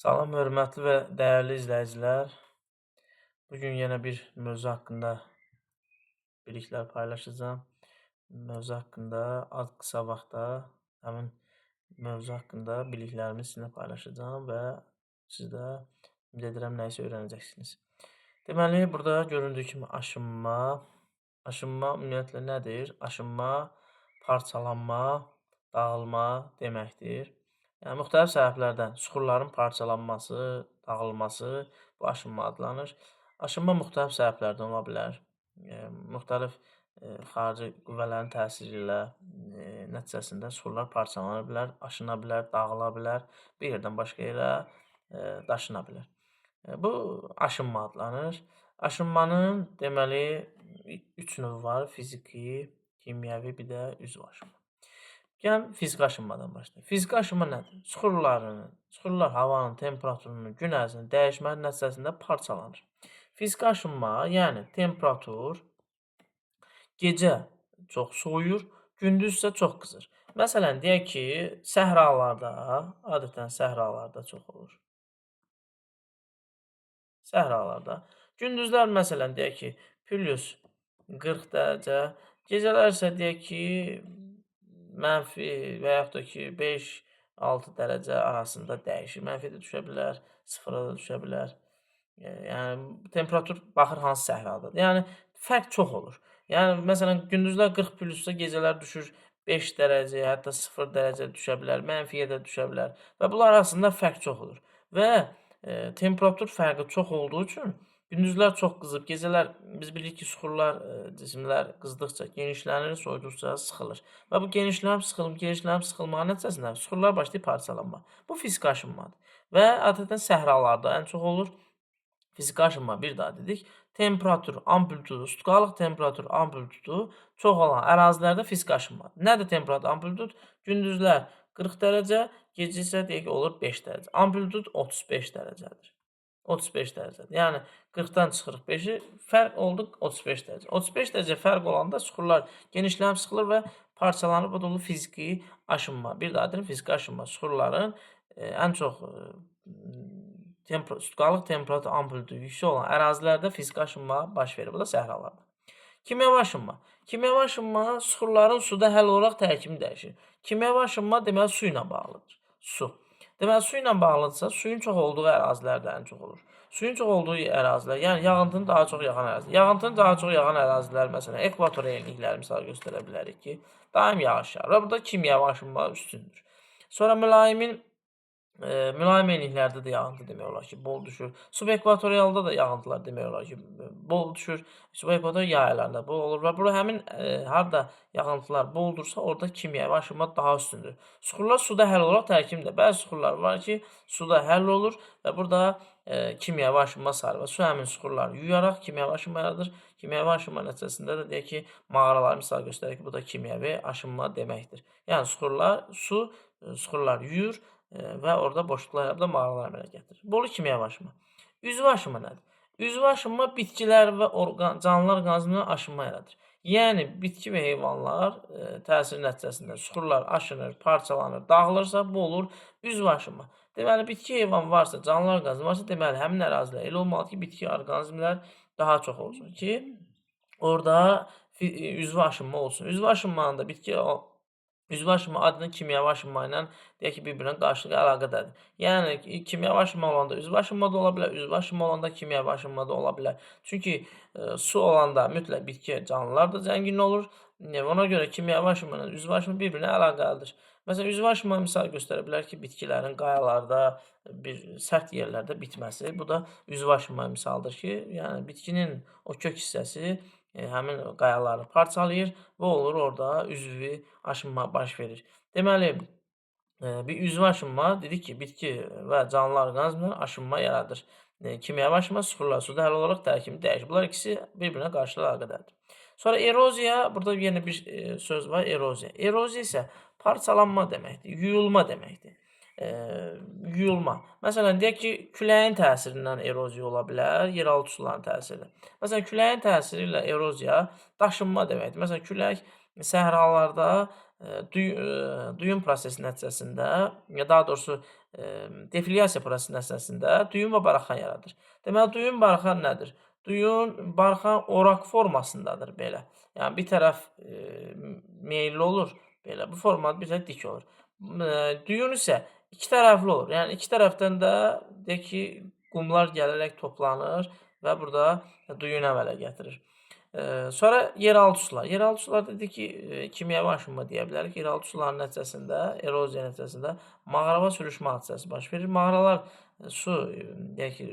Salam, hörmətli və dəyərli izləyicilər. Bugün yenə bir mövzu haqqında biliklər paylaşacağam. Mövzu haqqında az qısa vaxtda həmin mövzu haqqında biliklərimi sizinlə paylaşacağam və siz də ümid edirəm nəyisə öyrənəcəksiniz. Deməli, burada göründüyü kimi aşınma ümumiyyətlə nədir? Aşınma, parçalanma, dağılma deməkdir. Yəni, müxtəlif səbəblərdən süxurların parçalanması, dağılması bu aşınma adlanır. Aşınma müxtəlif səbəblərdən ola bilər. Müxtəlif xarici qüvvələrin təsiri ilə nəticəsində süxurlar parçalana bilər, aşına bilər, dağıla bilər, bir yerdən başqa yerə daşına bilər. Bu aşınma adlanır. Aşınmanın deməli 3 növü var: fiziki, kimyəvi, bir də üzv aşınma. Gəlin fiziki aşınmadan başlayaq. Fiziki aşınma nədir? Süxurlar havanın temperaturunun gün ərzində dəyişməsi nəticəsində parçalanır. Fiziki aşınma, yəni temperatur gecə çox soyuyur, gündüz isə çox qızır. Məsələn, deyək ki, səhralarda, adətən səhralarda çox olur. Səhralarda. Gündüzlər məsələn deyək ki, plus 40 dərəcə, gecələr isə deyək ki, mənfi və yaxud da ki, 5-6 dərəcə arasında dəyişir. Mənfiyə də düşə bilər, sıfıra da düşə bilər. Yəni temperatur baxır hansı səhradadır. Yəni fərq çox olur. Yəni məsələn gündüzlər 40 plussa gecələr düşür 5 dərəcəyə, hətta 0 dərəcə düşə bilər, mənfiyə də düşə bilər və bunlar arasında fərq çox olur. Və temperatur fərqi çox olduğu üçün gündüzlər çox qızıb, gecələr biz bilirik ki, süxurlar, cisimlər qızdıqca genişlənir, soyuduqca sıxılır. Və bu genişlənib sıxılma nəticəsində süxurlar başlayır parçalanma. Bu fiziki aşınmadır. Və adətən səhralarda ən çox olur. Fiziki aşınma bir daha dedik. Temperatur amplitudu, sutkalıq temperatur amplitudu çox olan ərazilərdə fiziki aşınmadır. Nədir temperatur amplitud? Gündüzlər 40 dərəcə, gecə isə deyək ki, olur 5 dərəcə. Amplitud 35 dərəcədir. 35 dərəcədir. Yəni 40-dan çıxırıq 5-i, fərq oldu 35 dərəcə. 35 dərəcə fərq olanda süxurlar genişlənib sıxılır və parçalanır. Bu da olur fiziki aşınma. Bir daha deyim, fiziki aşınma süxurların ən çox sutkalıq temperatur amplitudu yüksək olan ərazilərdə fiziki aşınma baş verir. Bu da səhralarda. Kimyəvi aşınma. Kimyəvi aşınma süxurların suda həll olaraq tərkibi dəyişir. Kimyəvi aşınma deməli su ilə bağlıdır. Su. Deməli su ilə bağlıdırsa, suyun çox olduğu ərazilərdə ən çox olur. Suyun çox olduğu ərazilər, yəni yağıntının daha çox yağan ərazilər. Yağıntının daha çox yağan ərazilər, məsələn, ekvator enlikləri misal göstərə bilərik ki, daim yağış yağır və burada kimyəvi aşınma üstündür. Sonra mülayim enliklərdə də yağıntı demək olar ki, bol düşür. Subekvatorialda da yağıntılar demək olar ki, bol düşür. Subekvator yaylalarında bol olur və bura həmin harda yağıntılar boldursa, orada kimyəvi aşınma daha üstündür. Süxurlar suda həll olaraq tərkibində. Bəzi süxurlar var ki, suda həll olur və burada kimyəvi aşınma sarı və su həmin süxurları yuyaraq kimyəvi aşınma yaradır. Kimyəvi aşınma nəticəsində də deyək ki, mağaralar misal göstərək ki, bu da kimyəvi aşınma deməkdir. Yəni süxurlar yuyur və orada boşluqlar yarada mağaralar əmələ gətirir. Bu olur kimyəvi aşınma. Üzvü aşınma nədir? Üzvü aşınma bitkilər və canlılar orqanizmində aşınma yaradır. Yəni bitki və heyvanlar təsiri nəticəsində süxurlar aşınır, parçalanır, dağılırsa bu olur üzvü aşınma. Deməli bitki heyvan varsa, canlılar orqanizmi varsa, deməli həmin ərazilər elə olmalı ki, bitki orqanizmlər daha çox olsun ki, orada üzvü aşınma olsun. Üzvü aşınma adının kimyəvi aşınma ilə deyək ki, bir-birinə qarşılıqlı əlaqədədir. Yəni kimyəvi aşınma olanda üzvü aşınma da ola bilər, üzvü aşınma olanda kimyəvi aşınma da ola bilər. Çünki su olanda mütləq bitki, canlılar da zəngin olur. Ona görə kimyəvi aşınma ilə üzvü aşınma bir-birinə əlaqəlidir. Məsələn, üzvü aşınma misal göstərə bilər ki, bitkilərin qayalarda, bir sərt yerlərdə bitməsi. Bu da üzvü aşınma misaldır ki, yəni bitkinin o kök hissəsi həmin qayaları parçalayır və olur orada üzvü aşınma baş verir. Deməli, bir üzvü aşınma dedik ki, bitki və canlılar orqanizmində aşınma yaradır. Kimyəvi aşınma süxurlar suda həll olaraq tərkibini dəyişir. Bunlar ikisi bir-birinə qarşılıqlı əlaqədədir. Sonra eroziya, burada yenə bir söz var, eroziya. Eroziya isə parçalanma deməkdir, yuyulma deməkdir. Yuyulma. Məsələn, deyək ki, küləyin təsirindən eroziya ola bilər, yeraltı suların təsiri. Məsələn, küləyin təsiri ilə eroziya daşınma deməkdir. Məsələn, külək səhralarda duyum prosesi nəticəsində, ya daha doğrusu deflyasiya prosesi nəticəsində düyün və barxan yaradır. Deməli, düyün barxan nədir? Düyün barxan oraq formasındadır belə. Yəni bir tərəf meyilli olur belə. Bu formada bir tərəf dik olur. Düyün isə iki tərəfli olur. Yəni iki tərəfdən də deyək ki, qumlar gələrək toplanır və burada düyün əmələ gətirir. Sonra yeraltı sular. Yeraltı sular dedik ki, kimyəvi aşınma deyə bilərik. Yeraltı suların nəticəsində, eroziya nəticəsində mağaraba sürüşmə hadisəsi baş verir. Mağaralar su, deyək ki,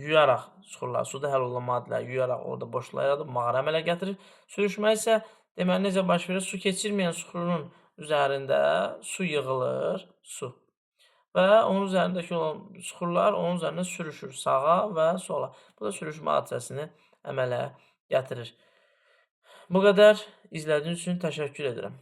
yuyaraq çıxırlar. Suda həll olunan maddələr yuyaraq orada boşluq yaradıb mağara əmələ gətirir. Sürüşmə isə deməli necə baş verir? Su keçirməyən süxurun üzərində su yığılır, su. Və onun üzərindəki olan süxurlar onun üzərindən sürüşür sağa və sola. Bu da sürüşmə hadisəsini əmələ gətirir. Bu qədər. İzlədiyiniz üçün təşəkkür edirəm.